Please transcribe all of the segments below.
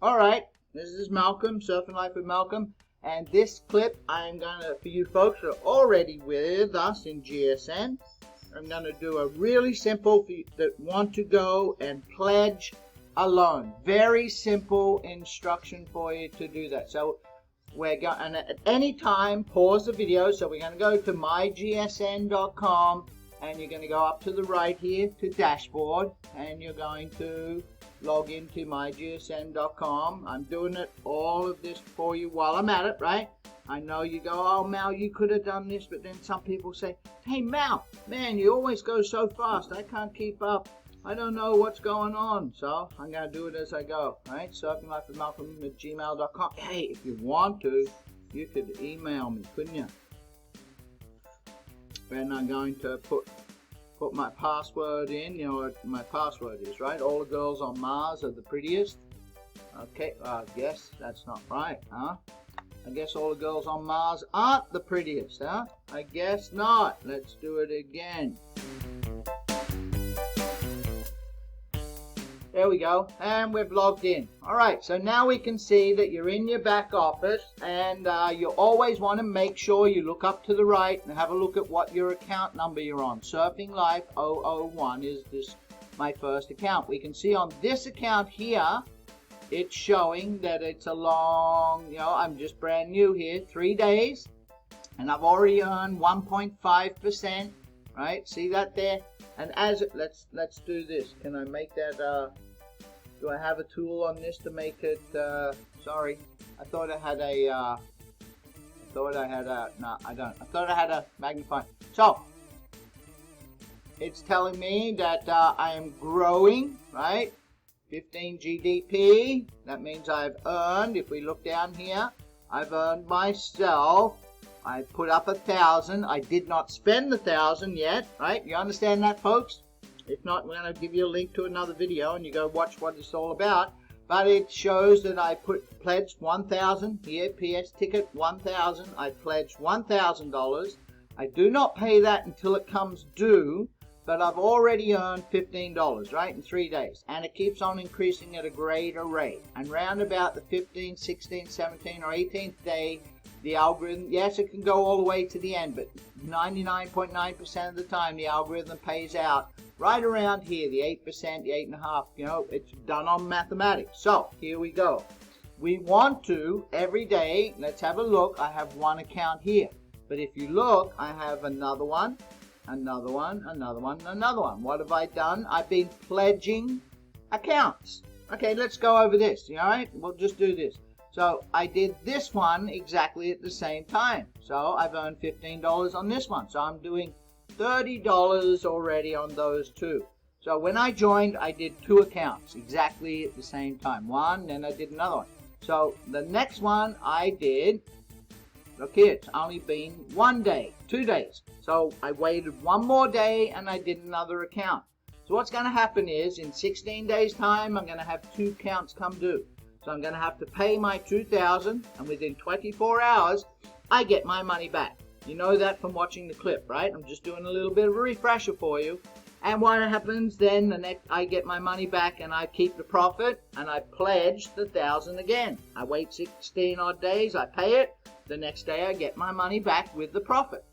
Alright, this is Malcolm, Surfing Life with Malcolm, and this clip I'm gonna, for you folks who are already with us in GSN, I'm gonna do a really simple for you that want to go and pledge a loan. Very simple instruction for you to do that. So we're going, and at any time, pause the video. So we're gonna go to mygsn.com, and you're gonna go up to the right here to dashboard, and you're going to log into mygsn.com. I'm doing all of this for you while I'm at it, right? I know you go, oh Mal, you could have done this, but then some people say, hey Mal, man, you always go so fast, I can't keep up. I don't know what's going on. So I'm going to do it as I go, right? surfinglifewithmalcolm@gmail.com. Hey, if you want to, you could email me, couldn't you? And I'm going to put my password in. You know what my password is, right? All the girls on Mars are the prettiest. Okay, I guess that's not right, huh? I guess all the girls on Mars aren't the prettiest, huh? I guess not. Let's do it again. There we go, and we've logged in. Alright, so now we can see that you're in your back office, and you always want to make sure you look up to the right and have a look at what your account number you're on. Surfing Life 001 is my first account. We can see on this account here, it's showing that it's a long, I'm just brand new here, 3 days, and I've already earned 1.5%, right? See that there? And let's do this. Can I make that, do I have a tool on this to make it, sorry, I thought I had a, no, I don't. I thought I had a magnifying. So, it's telling me that I am growing, right? 15 GDP, that means I've earned, if we look down here, I've earned myself, I put up 1,000, I did not spend the 1,000 yet, right? You understand that, folks? If not, I'm going to give you a link to another video and you go watch what it's all about. But it shows that I pledged 1,000 here, PS ticket 1,000, I pledged $1,000. I do not pay that until it comes due. But I've already earned $15, right, in 3 days. And it keeps on increasing at a greater rate. And round about the 15th, 16th, 17th, or 18th day, the algorithm, yes, it can go all the way to the end, but 99.9% of the time, the algorithm pays out right around here, the 8%, the 8.5%, it's done on mathematics. So, here we go. We want to, every day, let's have a look, I have one account here. But if you look, I have another one. Another one, another one, another one. What have I done? I've been pledging accounts. Okay, let's go over this, all right? We'll just do this. So I did this one exactly at the same time. So I've earned $15 on this one. So I'm doing $30 already on those two. So when I joined, I did 2 accounts exactly at the same time. One, then I did another one. So the next one I did, look here, it's only been 1 day, 2 days. So I waited 1 more day and I did another account. So what's going to happen is in 16 days time, I'm going to have 2 accounts come due. So I'm going to have to pay my $2,000 and within 24 hours, I get my money back. You know that from watching the clip, right? I'm just doing a little bit of a refresher for you. And what happens then, the next, I get my money back and I keep the profit and I pledge the 1,000 again. I wait 16 odd days, I pay it. The next day I get my money back with the profit.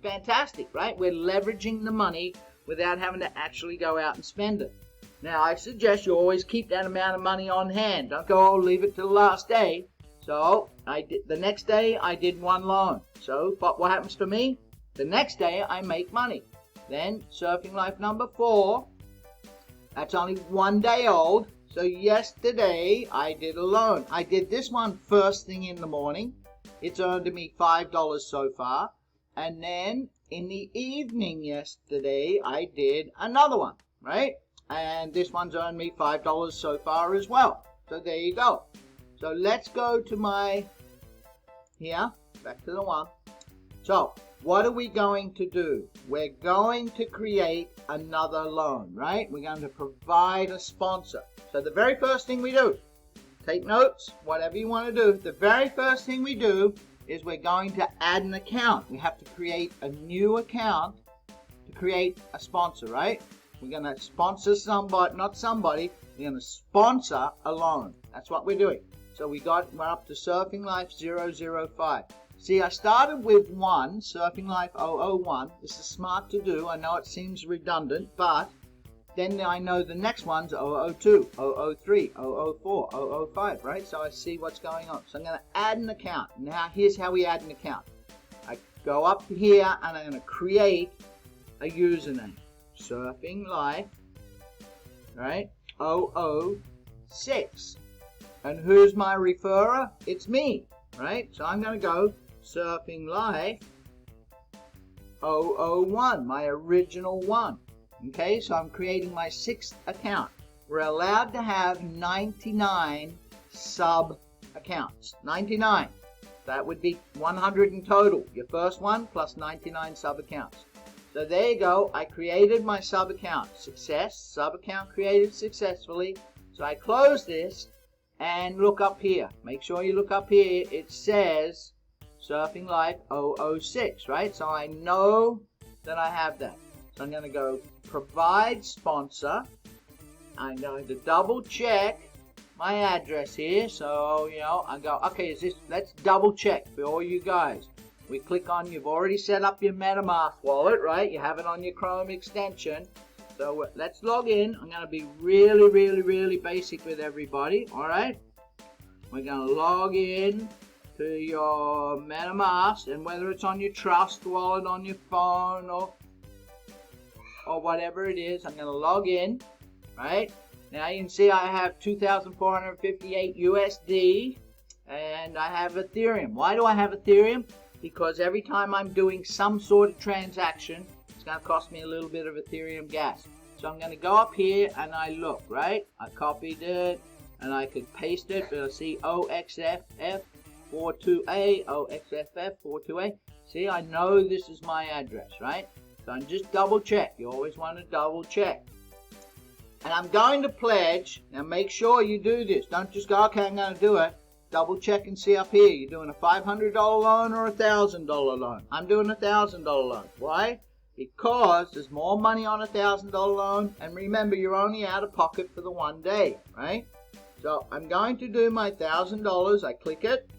Fantastic, right? We're leveraging the money without having to actually go out and spend it. Now, I suggest you always keep that amount of money on hand. Don't go, oh, leave it till the last day. So, the next day, I did 1 loan. So, but what happens to me? The next day, I make money. Then, Surfing Life number 4. That's only 1 day old. So, yesterday, I did a loan. I did this one first thing in the morning. It's earned me $5 so far. And then in the evening yesterday, I did another one, right? And this one's earned me $5 so far as well. So there you go. So let's go to my, here, back to the one. So what are we going to do? We're going to create another loan, right? We're going to provide a sponsor. So the very first thing we do, take notes, whatever you want to do. The very first thing we do is we're going to add an account. We have to create a new account to create a sponsor, right? We're going to sponsor somebody, not somebody. We're going to sponsor a loan. That's what we're doing. So we're up to Surfing Life 005. See, I started with 1, Surfing Life 001. This is smart to do. I know it seems redundant, but then I know the next one's 002, 003, 004, 005, right? So I see what's going on. So I'm going to add an account. Now, here's how we add an account. I go up here, and I'm going to create a username. Surfing Life, right? 006. And who's my referrer? It's me, right? So I'm going to go Surfing Life 001, my original one. Okay, so I'm creating my 6th account. We're allowed to have 99 sub accounts. 99. That would be 100 in total. Your first one plus 99 sub accounts. So there you go. I created my sub account. Success. Sub account created successfully. So I close this and look up here. Make sure you look up here. It says Surfing Life 006, right? So I know that I have that. So I'm going to go provide sponsor. I'm going to double check my address here. So, I go, okay, let's double check for all you guys. We click on, you've already set up your MetaMask wallet, right? You have it on your Chrome extension. So let's log in. I'm going to be really, really, really basic with everybody, all right? We're going to log in to your MetaMask, and whether it's on your Trust wallet, on your phone, or whatever it is, I'm going to log in, right? Now you can see I have 2,458 USD, and I have Ethereum. Why do I have Ethereum? Because every time I'm doing some sort of transaction, it's going to cost me a little bit of Ethereum gas. So I'm going to go up here and I look, right? I copied it and I could paste it, but I see OXFF42A, OXFF42A. See, I know this is my address, right? So I'm just double check. You always want to double check. And I'm going to pledge. Now make sure you do this. Don't just go, okay, I'm going to do it. Double check and see up here. You're doing a $500 loan or a $1,000 loan. I'm doing a $1,000 loan. Why? Because there's more money on a $1,000 loan. And remember, you're only out of pocket for the 1 day, right? So I'm going to do my $1,000. I click it.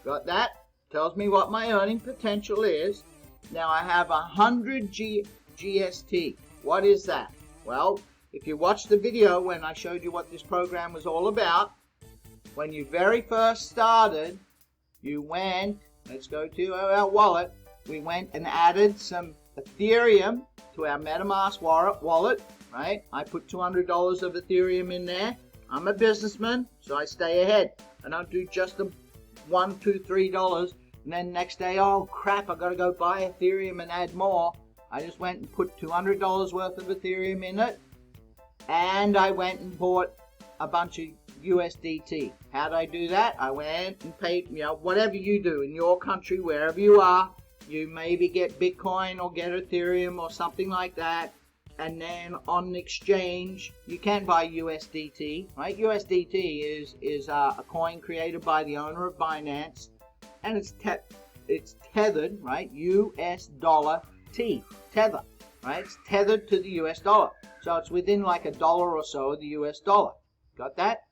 Got that? Tells me what my earning potential is. Now I have 100 GST. What is that? Well, if you watched the video when I showed you what this program was all about, when you very first started, you went, let's go to our wallet, we went and added some Ethereum to our MetaMask wallet, right? I put $200 of Ethereum in there. I'm a businessman, so I stay ahead. I don't do just the $1, $2, $3, and then next day, oh crap, I gotta go buy Ethereum and add more. I just went and put $200 worth of Ethereum in it, and I went and bought a bunch of USDT. How did I do that? I went and paid, whatever you do in your country, wherever you are, you maybe get Bitcoin or get Ethereum or something like that, and then on the exchange, you can buy USDT, right? USDT is a coin created by the owner of Binance, and it's tethered, right? US dollar T, tether, right? It's tethered to the US dollar. So it's within like $1 or so of the US dollar. Got that?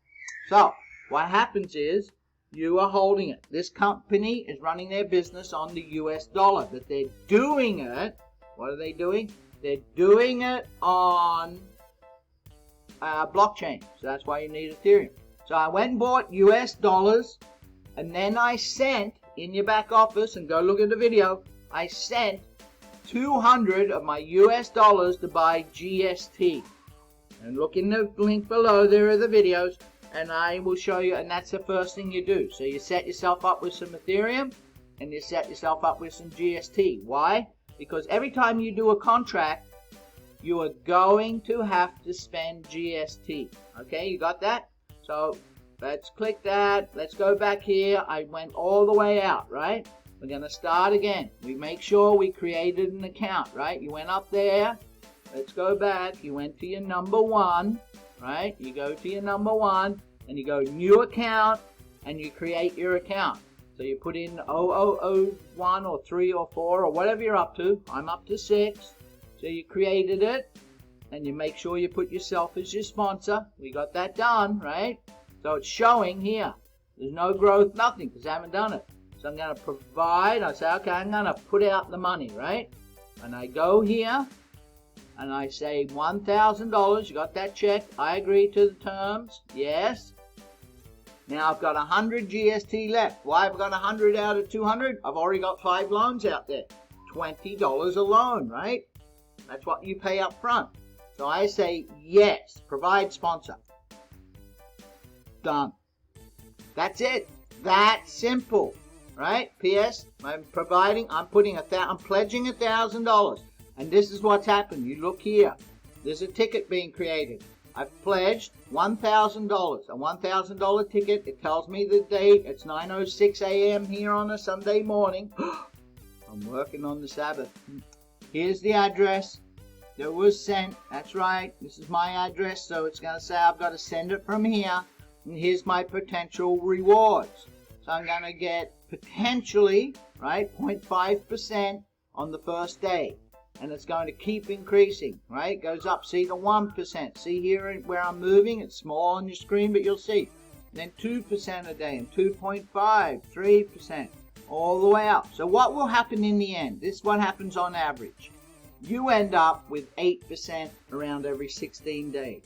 So what happens is you are holding it. This company is running their business on the US dollar, but they're doing it. What are they doing? They're doing it on blockchain. So that's why you need Ethereum. So I went and bought US dollars, and then I sent in your back office, and go look at the video, I sent 200 of my US dollars to buy GST. And look in the link below, there are the videos, and I will show you, and that's the first thing you do. So you set yourself up with some Ethereum, and you set yourself up with some GST. Why? Because every time you do a contract, you are going to have to spend GST. Okay, you got that? So let's click that. Let's go back here. I went all the way out, right? We're going to start again. We make sure we created an account, right? You went up there. Let's go back. You went to your number 1, right? You go to your number 1, and you go new account, and you create your account. So you put in 0001 or 3 or 4 or whatever you're up to. I'm up to 6. So you created it. and you make sure you put yourself as your sponsor. We got that done, right? So it's showing here. There's no growth, nothing, because I haven't done it. So I'm going to provide. I say, okay, I'm going to put out the money, right? And I go here, and I say $1,000. You got that check? I agree to the terms. Yes. Now I've got 100 GST left. Why have I got 100 out of 200? I've already got 5 loans out there. $20 a loan, right? That's what you pay up front. So I say yes, provide sponsor. Done. That's it. That simple, right? P.S. I'm pledging $1,000, and this is what's happened. You look here. There's a ticket being created. I've pledged $1,000, a $1,000 ticket. It tells me the date. It's 9:06 a.m. here on a Sunday morning. I'm working on the Sabbath. Here's the address that was sent. That's right. This is my address, so it's going to say I've got to send it from here. And here's my potential rewards. So I'm going to get potentially, right, 0.5% on the first day. And it's going to keep increasing, right? It goes up, see, to 1%. See here where I'm moving? It's small on your screen, but you'll see. Then 2% a day, and 2.5, 3%, all the way up. So what will happen in the end? This is what happens on average. You end up with 8% around every 16 days.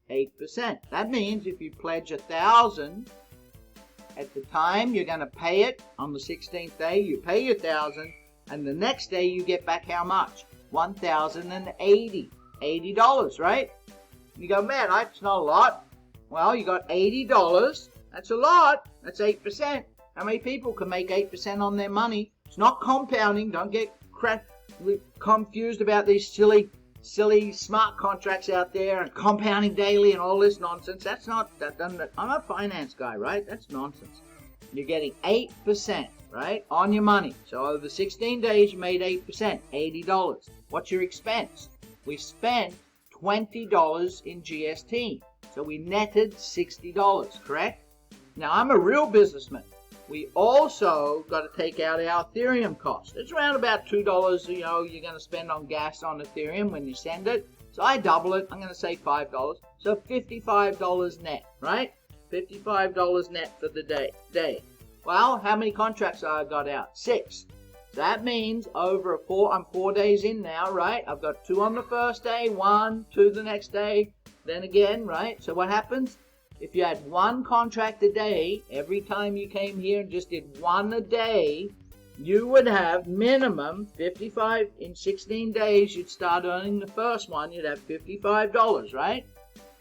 8%. That means if you pledge 1,000, at the time you're going to pay it on the 16th day, you pay your 1,000, and the next day you get back how much? $1,080. $80, right? You go, man, that's not a lot. Well, you got $80. That's a lot. That's 8%. How many people can make 8% on their money? It's not compounding. Don't get confused about these silly smart contracts out there and compounding daily and all this nonsense. I'm a finance guy, right? That's nonsense. You're getting 8%, right, on your money. So over 16 days, you made 8%, $80. What's your expense? We spent $20 in GST. So we netted $60, correct? Now, I'm a real businessman. We also got to take out our Ethereum cost. It's around about $2, you're going to spend on gas on Ethereum when you send it. So I double it. I'm going to say $5. So $55 net, right? $55 net for the day. Well, how many contracts I got out? 6. That means over I'm 4 days in now, right? I've got 2 on the first day, 1, 2 the next day, then again, right? So what happens? If you had 1 contract a day, every time you came here and just did 1 a day, you would have minimum 55 in 16 days. You'd start earning the first one. You'd have $55, right?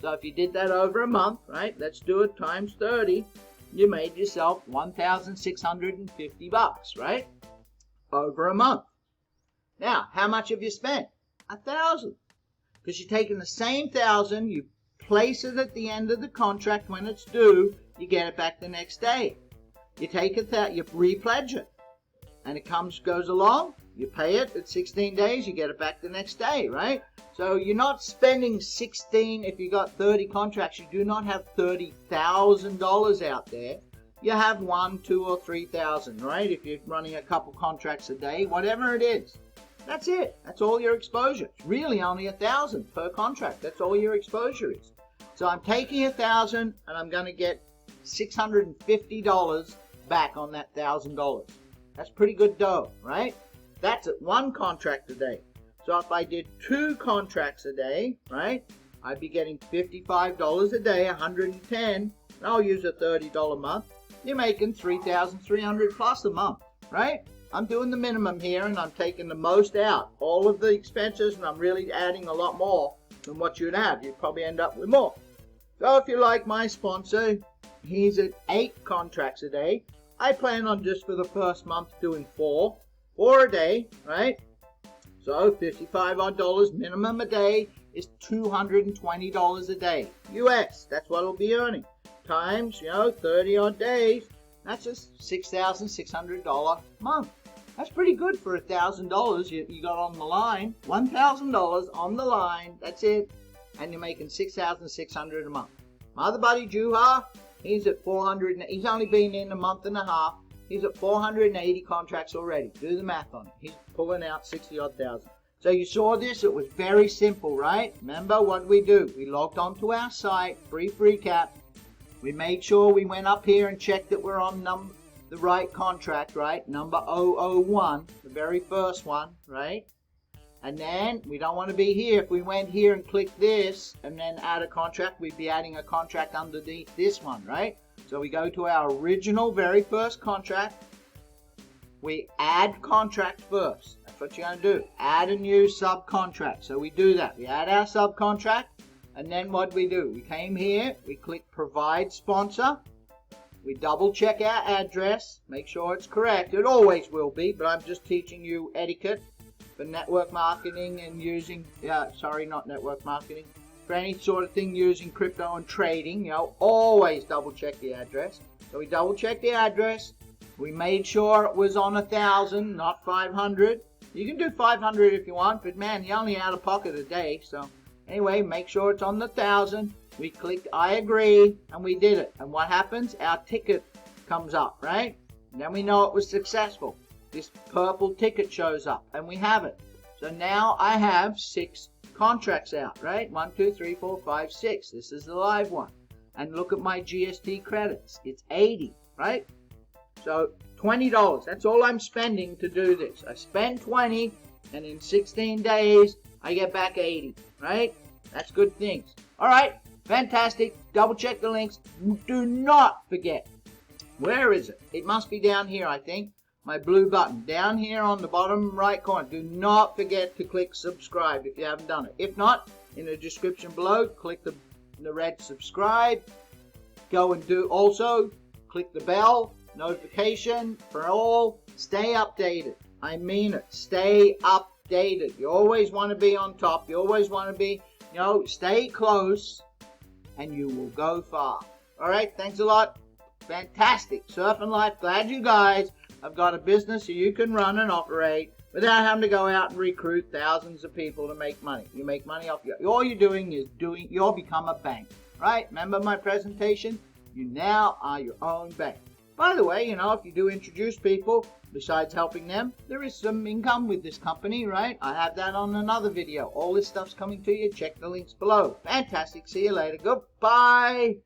So if you did that over a month, right? Let's do it times 30. You made yourself $1,650, right? Over a month. Now, how much have you spent? 1,000. Because you're taking the same 1,000, you place it at the end of the contract when it's due, you get it back the next day. You take it out, you repledge it, and it goes along, you pay it at 16 days, you get it back the next day, right? So you're not spending 16, if you got 30 contracts, you do not have $30,000 out there. You have 1, 2, or 3,000, right? If you're running a couple contracts a day, whatever it is. That's it. That's all your exposure. It's really only 1,000 per contract. That's all your exposure is. So I'm taking 1,000 and I'm going to get $650 back on that $1,000. That's pretty good dough, right? That's at 1 contract a day. So if I did 2 contracts a day, right, I'd be getting $55 a day, 110, and I'll use a $30 a month. You're making $3,300 plus a month, right? I'm doing the minimum here and I'm taking the most out. All of the expenses, and I'm really adding a lot more than what you'd have. You'd probably end up with more. So if you like my sponsor, he's at 8 contracts a day. I plan on just for the first month doing 4 a day, right? So $55 odd minimum a day is $220 a day. US, that's what it'll be earning. Times, 30 odd days, that's just $6,600 a month. That's pretty good for $1,000 you got on the line. $1,000 on the line, that's it. And you're making $6,600 a month. My other buddy, Juha, he's at 400. He's only been in a month and a half. He's at 480 contracts already. Do the math on it. He's pulling out 60 odd thousand. So you saw this, it was very simple, right? Remember what we do? We logged onto our site, brief recap. We made sure we went up here and checked that we're on the right contract, right? Number 001, the very first one, right? And then we don't want to be here. If we went here and clicked this and then add a contract, we'd be adding a contract underneath this one, right? So we go to our original very first contract. We add contract first. That's what you're going to do. Add a new subcontract. So we do that. We add our subcontract. And then what we do? We came here. We click Provide Sponsor. We double check our address. Make sure it's correct. It always will be, but I'm just teaching you etiquette for network marketing and using, not network marketing, for any sort of thing using crypto and trading. Always double check the address. So we double check the address. We made sure it was on 1,000, not 500. You can do 500 if you want, but man, you're only out of pocket a day. So anyway, make sure it's on 1,000. We clicked I agree, and we did it. And what happens? Our ticket comes up, right? And then we know it was successful. This purple ticket shows up, and we have it. So now I have 6 contracts out, right? 1, 2, 3, 4, 5, 6. This is the live one. And look at my GST credits. It's 80, right? So $20, that's all I'm spending to do this. I spend 20, and in 16 days, I get back 80, right? That's good things. All right, fantastic. Double check the links. Do not forget. Where is it? It must be down here, I think. My blue button. Down here on the bottom right corner. Do not forget to click subscribe if you haven't done it. If not, in the description below, click the red subscribe. Go and do also, click the bell. Notification for all. Stay updated. I mean it. Stay updated. You always want to be on top. You always want to be, stay close and you will go far. All right. Thanks a lot. Fantastic. Surfing Life. Glad you guys have got a business so you can run and operate without having to go out and recruit thousands of people to make money. You make money off all you're doing is you'll become a bank. Right? Remember my presentation? You now are your own bank. By the way, if you do introduce people, besides helping them, there is some income with this company, right? I have that on another video. All this stuff's coming to you. Check the links below. Fantastic. See you later. Goodbye.